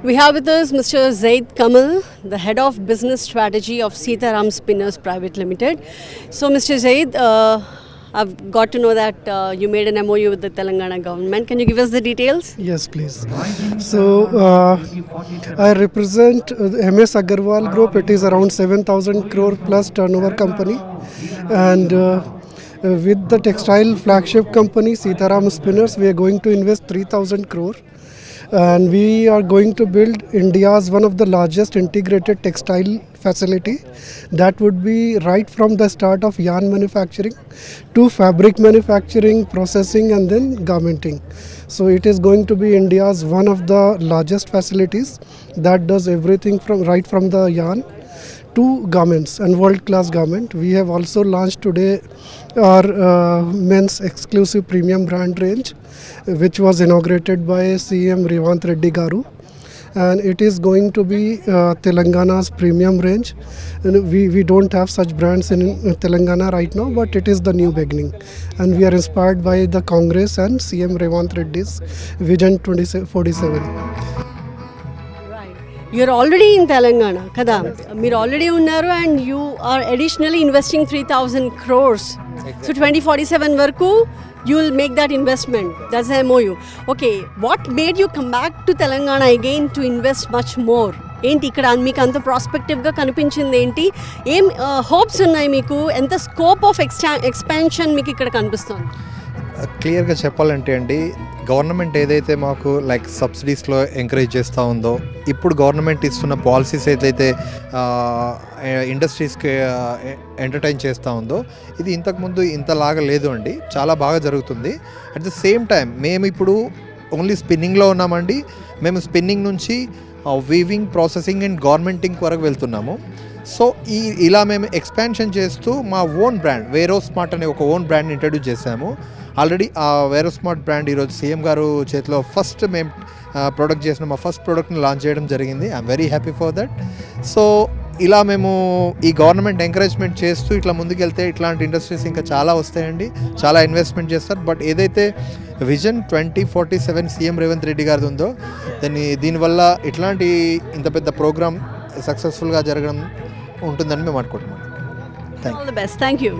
We have with us Mr. Zaid Kamal, the head of business strategy of Sitaram Spinners Private Limited. So, Mr. Zaid, I've got to know that you made an MOU with the Telangana government. Can you give us the details? Yes, please. So, I represent MS Agarwal Group. It is around 7,000 crore plus turnover company. And with the textile flagship company, Sitaram Spinners, we are going to invest 3,000 crore. And we are going to build India's one of the largest integrated textile facility that would be right from the start of yarn manufacturing to fabric manufacturing, processing and then garmenting. So it is going to be India's one of the largest facilities that does everything from the yarn to garments and world-class garment. We have also launched today our men's exclusive premium brand range, which was inaugurated by CM Revant Reddy Garu, and it is going to be Telangana's premium range. And we don't have such brands in Telangana right now, but it is the new beginning, and we are inspired by the Congress and CM Revant Reddy's Vision 2047. You're already in Telangana, kada? Meer already unnaru and you are additionally investing 3,000 crores. Exactly. So 2047 varaku you will make that investment. That's the MOU. Okay, what made you come back to Telangana again to invest much more? ఏంటి ఇక్కడ మీకు అంత ప్రాస్పెక్టివ్గా కనిపించింది ఏంటి? ఏం hopes ఉన్నాయి మీకు? ఎంత స్కోప్ ఆఫ్ ఎక్స్పాన్షన్ మీకు ఇక్కడ కనిపిస్తుంది? క్లియర్గా చెప్పాలంటే అండి, గవర్నమెంట్ ఏదైతే మాకు లైక్ సబ్సిడీస్లో ఎంకరేజ్ చేస్తూ ఉందో, ఇప్పుడు గవర్నమెంట్ ఇస్తున్న పాలసీస్ ఏదైతే ఇండస్ట్రీస్కి ఎంటర్టైన్ చేస్తూ ఉందో, ఇది ఇంతకుముందు ఇంతలాగా లేదు అండి. చాలా బాగా జరుగుతుంది. అట్ ద సేమ్ టైం మేము ఇప్పుడు ఓన్లీ స్పిన్నింగ్లో ఉన్నామండి. మేము స్పిన్నింగ్ నుంచి వీవింగ్, ప్రాసెసింగ్ అండ్ గార్మెంటింగ్ వరకు వెళ్తున్నాము. సో ఇలా మేము ఎక్స్పాన్షన్ చేస్తూ మా ఓన్ బ్రాండ్ వేరో స్మార్ట్ అనే ఒక ఓన్ బ్రాండ్ ఇంట్రడ్యూస్ చేసాము. ఆల్రెడీ ఆ వేరో స్మార్ట్ బ్రాండ్ ఈరోజు సీఎం గారు చేతిలో ఫస్ట్ మేము ప్రొడక్ట్ చేసిన మా ఫస్ట్ ప్రోడక్ట్ని లాంచ్ చేయడం జరిగింది. I'm very happy for that. So ఇలా మేము ఈ గవర్నమెంట్ ఎంకరేజ్మెంట్ చేస్తూ ఇట్లా ముందుకెళ్తే ఇట్లాంటి ఇండస్ట్రీస్ ఇంకా చాలా వస్తాయండి, చాలా ఇన్వెస్ట్మెంట్ చేస్తారు. బట్ ఏదైతే విజన్ 2047 సీఎం రేవంత్ రెడ్డి గారిది ఉందో, దీనివల్ల ఇట్లాంటి ఇంత పెద్ద ప్రోగ్రామ్ సక్సెస్ఫుల్గా జరగడం ఉంటుందని మేము అనుకుంటున్నాం. All the best. Thank you.